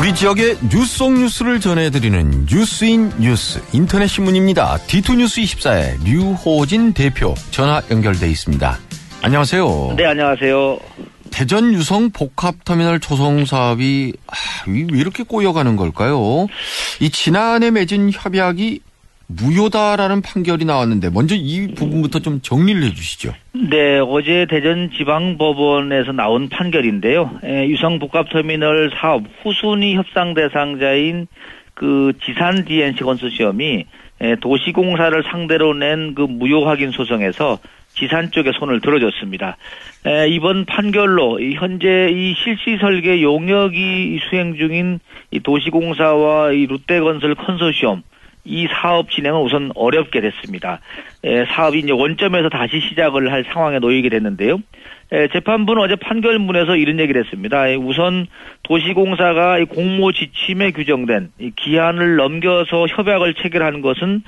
우리 지역의 뉴스 속 뉴스를 전해드리는 뉴스인 뉴스 인터넷 신문입니다. D2뉴스24의 류호진 대표 전화 연결돼 있습니다. 안녕하세요. 네, 안녕하세요. 대전 유성 복합터미널 조성 사업이 왜 이렇게 꼬여가는 걸까요? 이 지난해 맺은 협약이 무효다라는 판결이 나왔는데 먼저 이 부분부터 좀 정리를 해 주시죠. 네, 어제 대전지방법원에서 나온 판결인데요. 유성복합터미널 사업 후순위 협상 대상자인 그 지산 DNC 건소시엄이 도시공사를 상대로 낸 그 무효 확인 소송에서 지산 쪽에 손을 들어줬습니다. 이번 판결로 현재 이 실시 설계 용역이 수행 중인 이 도시공사와 이 롯데건설 컨소시엄 이 사업 진행은 우선 어렵게 됐습니다. 사업이 이제 원점에서 다시 시작을 할 상황에 놓이게 됐는데요. 재판부는 어제 판결문에서 이런 얘기를 했습니다. 우선 도시공사가 이 공모 지침에 규정된 이 기한을 넘겨서 협약을 체결한 것은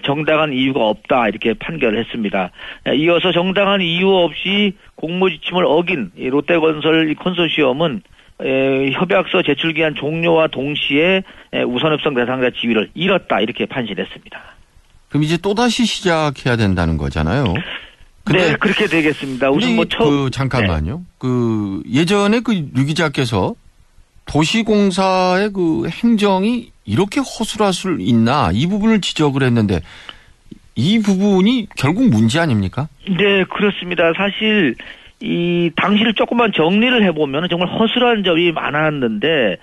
정당한 이유가 없다 이렇게 판결을 했습니다. 이어서 정당한 이유 없이 공모 지침을 어긴 이 롯데건설 컨소시엄은 협약서 제출기한 종료와 동시에 우선협상 대상자 지위를 잃었다 이렇게 판시했습니다. 그럼 이제 또다시 시작해야 된다는 거잖아요. 네, 그렇게 되겠습니다. 우선 잠깐만요. 네. 그 예전에 그 류 기자께서 도시공사의 그 행정이 이렇게 허술할 수 있나 이 부분을 지적을 했는데 이 부분이 결국 문제 아닙니까? 네, 그렇습니다. 사실 이 당시를 조금만 정리를 해보면 정말 허술한 점이 많았는데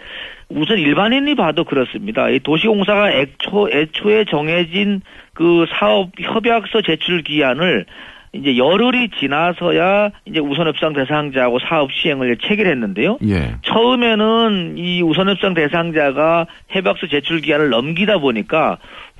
우선 일반인이 봐도 그렇습니다. 이 도시공사가 애초에 정해진 그 사업 협약서 제출 기한을 이제 열흘이 지나서야 이제 우선협상 대상자하고 사업 시행을 체결했는데요. 예. 처음에는 이 우선협상 대상자가 협약서 제출 기한을 넘기다 보니까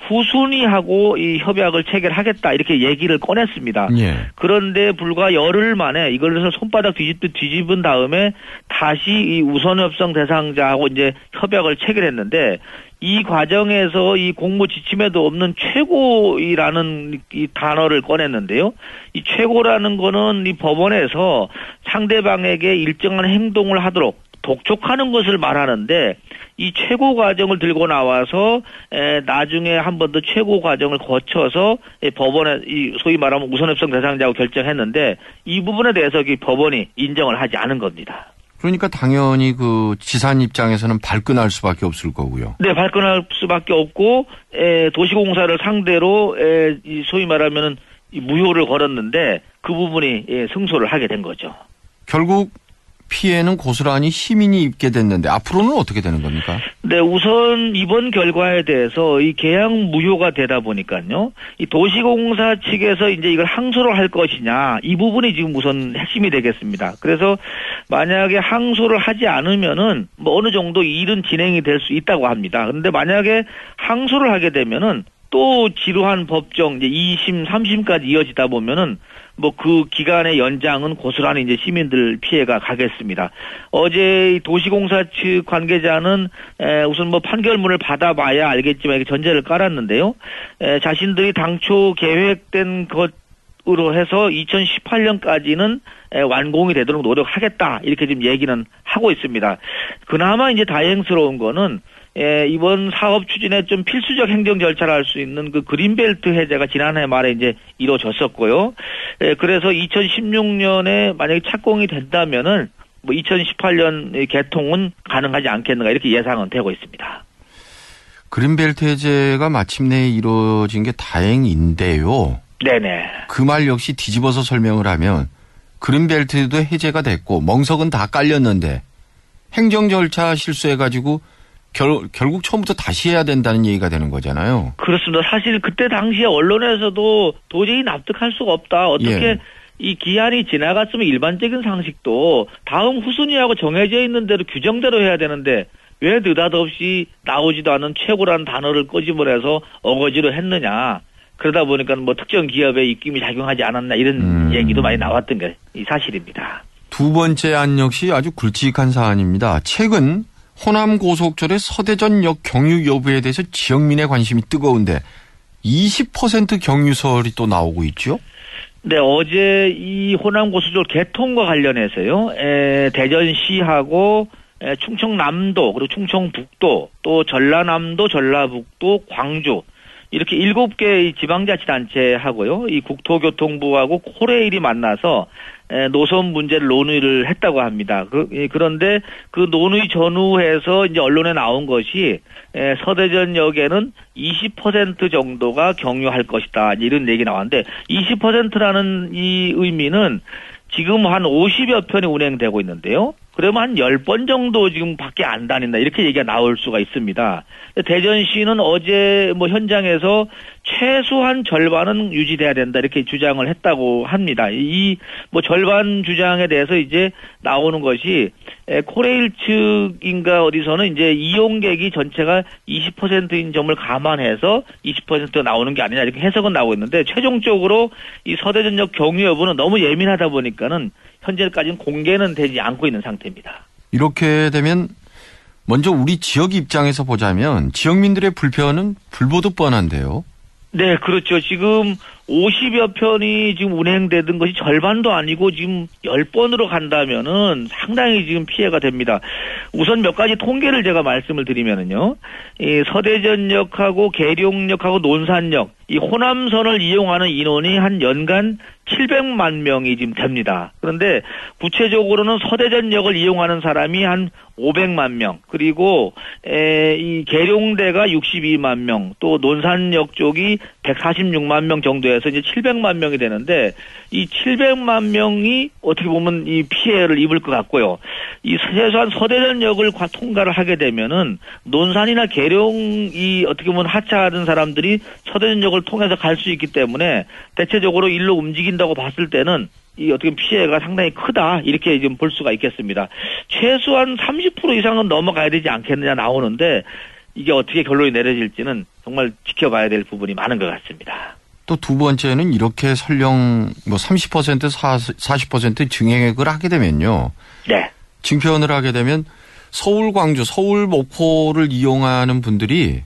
후순위하고 이 협약을 체결하겠다 이렇게 얘기를 꺼냈습니다. 예. 그런데 불과 열흘 만에 이걸 해서 손바닥 뒤집은 다음에 다시 이 우선협상 대상자하고 이제 협약을 체결했는데 이 과정에서 이 공모 지침에도 없는 최고이라는 이 단어를 꺼냈는데요. 이 최고라는 거는 이 법원에서 상대방에게 일정한 행동을 하도록 독촉하는 것을 말하는데 이 최고 과정을 들고 나와서 나중에 한 번 더 최고 과정을 거쳐서 법원에 이 소위 말하면 우선협상 대상자하고 결정했는데 이 부분에 대해서 이 법원이 인정을 하지 않은 겁니다. 그러니까 당연히 그 지산 입장에서는 발끈할 수밖에 없을 거고요. 네, 발끈할 수밖에 없고 도시공사를 상대로 이 소위 말하면은 무효를 걸었는데 그 부분이 승소를 하게 된 거죠. 결국 피해는 고스란히 시민이 입게 됐는데 앞으로는 어떻게 되는 겁니까? 네, 우선 이번 결과에 대해서 이 계약 무효가 되다 보니까요. 이 도시공사 측에서 이제 이걸 항소를 할 것이냐 이 부분이 지금 우선 핵심이 되겠습니다. 그래서 만약에 항소를 하지 않으면은 뭐 어느 정도 일은 진행이 될 수 있다고 합니다. 그런데 만약에 항소를 하게 되면은 또 지루한 법정 이제 2심, 3심까지 이어지다 보면은 뭐 그 기간의 연장은 고스란히 이제 시민들 피해가 가겠습니다. 어제 도시공사 측 관계자는 우선 뭐 판결문을 받아봐야 알겠지만 이렇게 전제를 깔았는데요. 자신들이 당초 계획된 것으로 해서 2018년까지는 완공이 되도록 노력하겠다 이렇게 지금 얘기는 하고 있습니다. 그나마 이제 다행스러운 거는 이번 사업 추진에 좀 필수적 행정 절차를 할 수 있는 그 그린벨트 해제가 지난해 말에 이제 이루어졌었고요. 그래서 2016년에 만약에 착공이 된다면은 뭐 2018년 개통은 가능하지 않겠는가 이렇게 예상은 되고 있습니다. 그린벨트 해제가 마침내 이루어진 게 다행인데요. 네네. 그 말 역시 뒤집어서 설명을 하면 그린벨트도 해제가 됐고 멍석은 다 깔렸는데 행정 절차 실수해가지고 결국 처음부터 다시 해야 된다는 얘기가 되는 거잖아요. 그렇습니다. 사실 그때 당시에 언론에서도 도저히 납득할 수가 없다. 어떻게 이 기한이 지나갔으면 일반적인 상식도 다음 후순위하고 정해져 있는 대로 규정대로 해야 되는데 왜 느닷없이 나오지도 않은 최고라는 단어를 꼬집어내서 어거지로 했느냐. 그러다 보니까 뭐 특정 기업의 입김이 작용하지 않았나 이런 얘기도 많이 나왔던 게 이 사실입니다. 두 번째 안 역시 아주 굵직한 사안입니다. 최근 호남 고속철의 서대전역 경유 여부에 대해서 지역민의 관심이 뜨거운데 20% 경유설이 또 나오고 있죠? 네, 어제 이 호남 고속철 개통과 관련해서요. 대전시하고 충청남도 그리고 충청북도 또 전라남도 전라북도 광주 이렇게 7개의 지방자치단체하고요. 이 국토교통부하고 코레일이 만나서 노선 문제를 논의를 했다고 합니다. 그런데 그 논의 전후에서 이제 언론에 나온 것이 서대전역에는 20% 정도가 경유할 것이다. 이런 얘기 나왔는데 20%라는 이 의미는 지금 한 50여 편이 운행되고 있는데요. 그러면 한 10번 정도 지금 밖에 안 다닌다. 이렇게 얘기가 나올 수가 있습니다. 대전시는 어제 현장에서 최소한 절반은 유지돼야 된다. 이렇게 주장을 했다고 합니다. 이 절반 주장에 대해서 이제 나오는 것이 코레일 측인가 어디서는 이제 이용객이 전체가 20%인 점을 감안해서 20%가 나오는 게 아니냐 이렇게 해석은 나오고 있는데 최종적으로 이 서대전역 경유 여부는 너무 예민하다 보니까는 현재까지는 공개는 되지 않고 있는 상태입니다. 이렇게 되면 먼저 우리 지역 입장에서 보자면 지역민들의 불편은 불보듯 뻔한데요. 네, 그렇죠. 지금 50여 편이 지금 운행되던 것이 절반도 아니고 지금 10번으로 간다면은 상당히 지금 피해가 됩니다. 우선 몇 가지 통계를 제가 말씀을 드리면은요. 이 서대전역하고 계룡역하고 논산역 이 호남선을 이용하는 인원이 한 연간 700만 명이 지금 됩니다. 그런데 구체적으로는 서대전역을 이용하는 사람이 한 500만 명, 그리고 이 계룡대가 62만 명, 또 논산역 쪽이 146만 명 정도에서 이제 700만 명이 되는데 이 700만 명이 어떻게 보면 이 피해를 입을 것 같고요. 이 최소한 서대전역을 통과를 하게 되면은 논산이나 계룡이 어떻게 보면 하차하는 사람들이 서대전역을 통해서 갈 수 있기 때문에 대체적으로 일로 움직인다고 봤을 때는 이 어떻게 피해가 상당히 크다 이렇게 좀 볼 수가 있겠습니다. 최소한 30% 이상은 넘어가야 되지 않겠느냐 나오는데 이게 어떻게 결론이 내려질지는 정말 지켜봐야 될 부분이 많은 것 같습니다. 또 두 번째는 이렇게 설령 30% 40% 증액을 하게 되면요. 네. 증편을 하게 되면 서울 광주, 서울 목포를 이용하는 분들이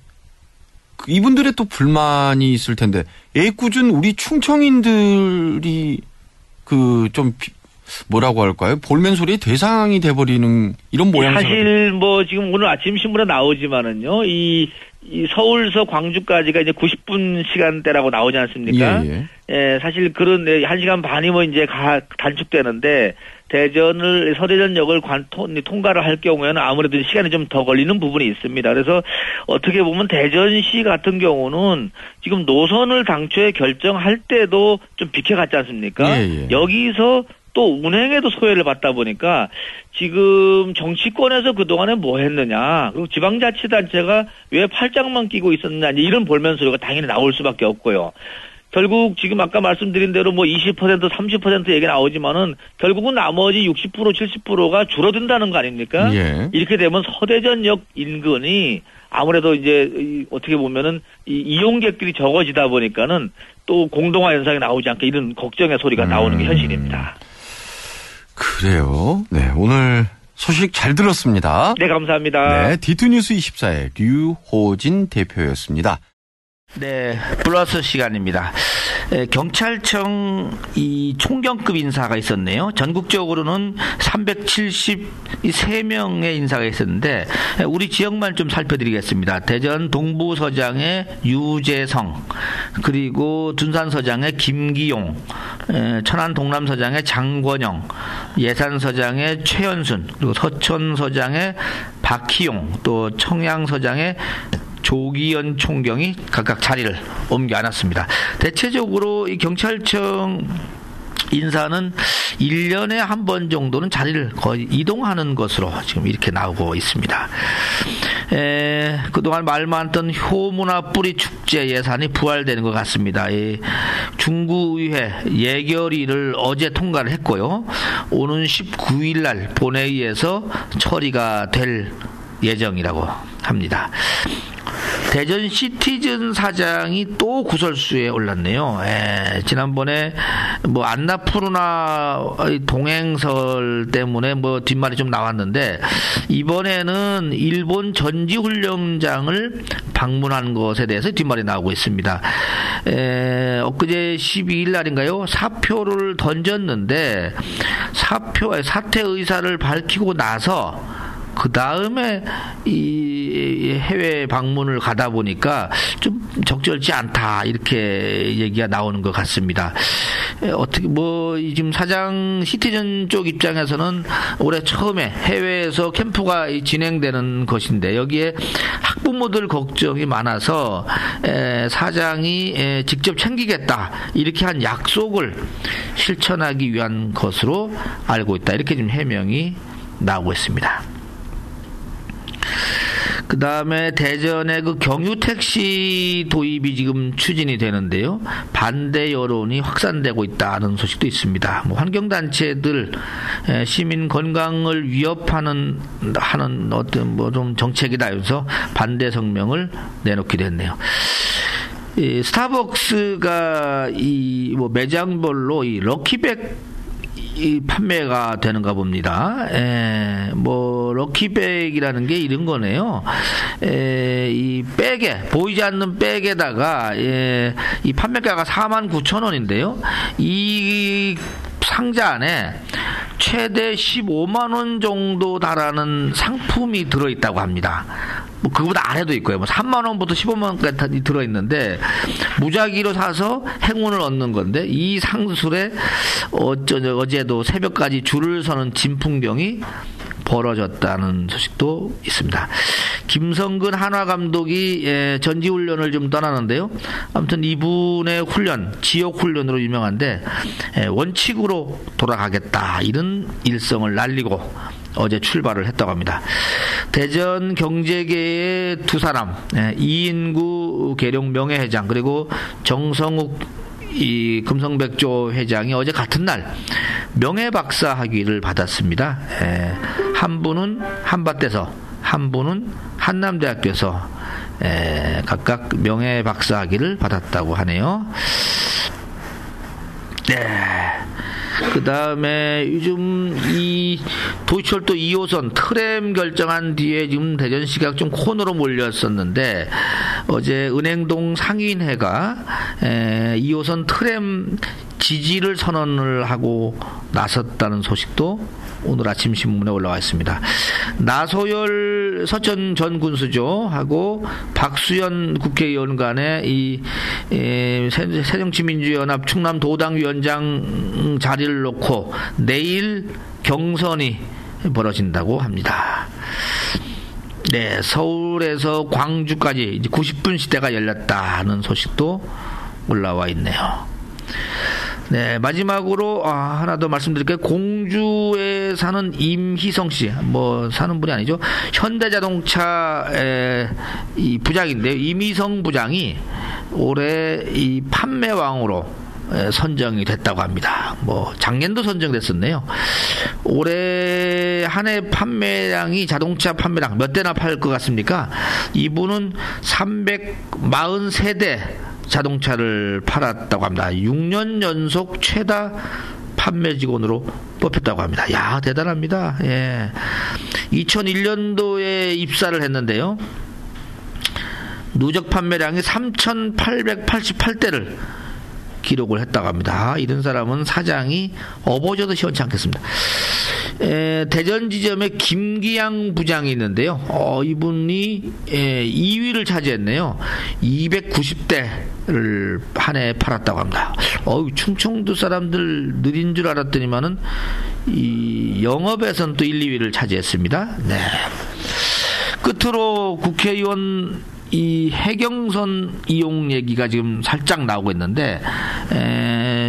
이분들의 또 불만이 있을 텐데 애꿎은 우리 충청인들이 좀 뭐라고 할까요? 볼멘 소리의 대상이 돼버리는 이런 모양새. 사실 지금 오늘 아침 신문에 나오지만은요, 이 서울서 광주까지가 이제 90분 시간대라고 나오지 않습니까? 예. 예, 사실 그런 1시간 반이 이제 단축되는데 대전을 서대전역을 통과를 할 경우에는 아무래도 시간이 좀 더 걸리는 부분이 있습니다. 그래서 어떻게 보면 대전시 같은 경우는 지금 노선을 당초에 결정할 때도 좀 비켜갔지 않습니까? 예. 여기서 또 운행에도 소외를 받다 보니까 지금 정치권에서 그동안에 뭐 했느냐, 그리고 지방자치단체가 왜 팔짱만 끼고 있었느냐, 이런 볼멘 소리가 당연히 나올 수밖에 없고요. 결국 지금 아까 말씀드린 대로 20% 30% 얘기 나오지만은 결국은 나머지 60% 70%가 줄어든다는 거 아닙니까? 예. 이렇게 되면 서대전역 인근이 아무래도 이제 어떻게 보면은 이용객들이 적어지다 보니까는 또 공동화 현상이 나오지 않게 이런 걱정의 소리가 나오는 게 현실입니다. 그래요. 네, 오늘 소식 잘 들었습니다. 네, 감사합니다. 네, D2뉴스 24의 류호진 대표였습니다. 네, 플러스 시간입니다. 경찰청 이 총경급 인사가 있었네요. 전국적으로는 373명의 인사가 있었는데 우리 지역만 좀 살펴드리겠습니다. 대전 동부서장의 유재성, 그리고 둔산서장의 김기용, 천안 동남서장의 장권영, 예산서장의 최현순, 그리고 서천서장의 박희용, 또 청양서장의 조기현 총경이 각각 자리를 옮겨 앉았습니다. 대체적으로 이 경찰청 인사는 1년에 한 번 정도는 자리를 거의 이동하는 것으로 지금 이렇게 나오고 있습니다. 그동안 말 많던 효문화 뿌리 축제 예산이 부활되는 것 같습니다. 중구의회 예결위를 어제 통과를 했고요. 오는 19일 날 본회의에서 처리가 될 예정이라고 합니다. 대전 시티즌 사장이 또 구설수에 올랐네요. 지난번에 안나푸르나 동행설 때문에 뒷말이 좀 나왔는데 이번에는 일본 전지훈련장을 방문한 것에 대해서 뒷말이 나오고 있습니다. 엊그제 12일 날인가요? 사표를 던졌는데 사퇴 의사를 밝히고 나서 그 다음에 이 해외 방문을 가다 보니까 좀 적절치 않다 이렇게 얘기가 나오는 것 같습니다. 어떻게 지금 사장 시티즌 쪽 입장에서는 올해 처음에 해외에서 캠프가 진행되는 것인데 여기에 학부모들 걱정이 많아서 사장이 직접 챙기겠다 이렇게 한 약속을 실천하기 위한 것으로 알고 있다 이렇게 지금 해명이 나오고 있습니다. 그 다음에 대전의 그 경유택시 도입이 지금 추진이 되는데요. 반대 여론이 확산되고 있다는 소식도 있습니다. 환경단체들, 시민 건강을 위협하는 어떤 좀 정책이다 해서 반대 성명을 내놓기도 했네요. 스타벅스가 매장별로 이 럭키백 판매가 되는가 봅니다. 럭키백이라는 게 이런 거네요. 이 백에, 보이지 않는 백에다가, 이 판매가가 49,000원인데요. 이 상자 안에 최대 15만원 정도 달하는 상품이 들어있다고 합니다. 그거보다 아래도 있고요. 3만원부터 15만원까지 들어있는데, 무작위로 사서 행운을 얻는 건데, 이 상술에 어제도 새벽까지 줄을 서는 진풍경이 벌어졌다는 소식도 있습니다. 김성근 한화 감독이 전지훈련을 좀 떠나는데요. 아무튼 이분의 훈련, 지역 훈련으로 유명한데 원칙으로 돌아가겠다 이런 일성을 날리고 어제 출발을 했다고 합니다. 대전 경제계의 두 사람, 이인구 계룡 명예회장 그리고 정성욱 이 금성백조 회장이 어제 같은 날 명예박사 학위를 받았습니다. 한 분은 한밭에서, 한 분은 한남대학교에서 각각 명예박사 학위를 받았다고 하네요. 그 다음에 요즘 이 도시철도 2호선 트램 결정한 뒤에 지금 대전시가 좀 코너로 몰렸었는데 어제 은행동 상인회가 2호선 트램 지지를 선언을 하고 나섰다는 소식도 오늘 아침 신문에 올라와 있습니다. 나소열 서천 전 군수조하고 박수현 국회의원 간의 이 새정치민주연합 충남도당위원장 자리를 놓고 내일 경선이 벌어진다고 합니다. 네, 서울에서 광주까지 이제 90분 시대가 열렸다는 소식도 올라와 있네요. 네, 마지막으로 하나 더 말씀드릴게요. 공주에 사는 임희성 씨, 사는 분이 아니죠. 현대자동차의 이 부장인데요. 임희성 부장이 올해 이 판매왕으로 선정이 됐다고 합니다. 작년도 선정됐었네요. 올해 한 해 판매량이 자동차 판매량 몇 대나 팔 것 같습니까? 이분은 343대 자동차를 팔았다고 합니다. 6년 연속 최다 판매 직원으로 뽑혔다고 합니다. 야, 대단합니다. 2001년도에 입사를 했는데요. 누적 판매량이 3,888대를 기록을 했다고 합니다. 이런 사람은 사장이 업어줘도 시원치 않겠습니다. 대전 지점에 김기양 부장이 있는데요. 이분이 2위를 차지했네요. 290대를 한 해 팔았다고 합니다. 충청도 사람들 느린 줄 알았더니만은 이 영업에서는 또 1, 2위를 차지했습니다. 네. 끝으로 국회의원 이 해경선 이용 얘기가 지금 살짝 나오고 있는데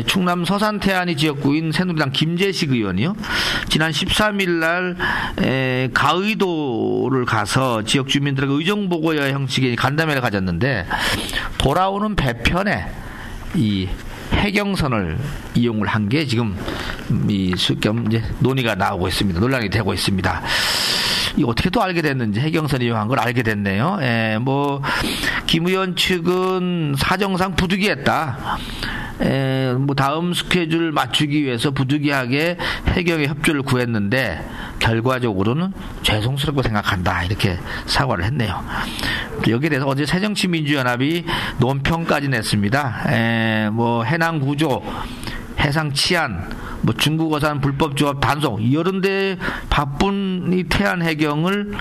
충남 서산 태안이 지역구인 새누리당 김재식 의원이요. 지난 13일 날 가의도를 가서 지역 주민들에게 의정보고 형식의 간담회를 가졌는데 돌아오는 배편에 이 해경선을 이용을 한 게 지금 이 수겸 이제 논의가 나오고 있습니다. 논란이 되고 있습니다. 이 어떻게 또 알게 됐는지 해경선 이용한 걸 알게 됐네요. 김 의원 측은 사정상 부득이했다. 다음 스케줄 맞추기 위해서 부득이하게 해경의 협조를 구했는데 결과적으로는 죄송스럽고 생각한다 이렇게 사과를 했네요. 여기에 대해서 어제 새정치민주연합이 논평까지 냈습니다. 해낭 구조, 해상 치안, 뭐 중국어산 불법 조합 단속 이런 데 바쁜 이 태안 해경을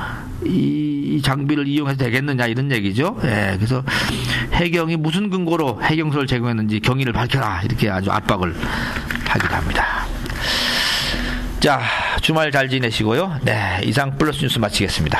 이 장비를 이용해서 되겠느냐 이런 얘기죠. 예, 그래서 해경이 무슨 근거로 해경서를 제공했는지 경위를 밝혀라 이렇게 아주 압박을 하기도 합니다. 자, 주말 잘 지내시고요. 네, 이상 플러스 뉴스 마치겠습니다.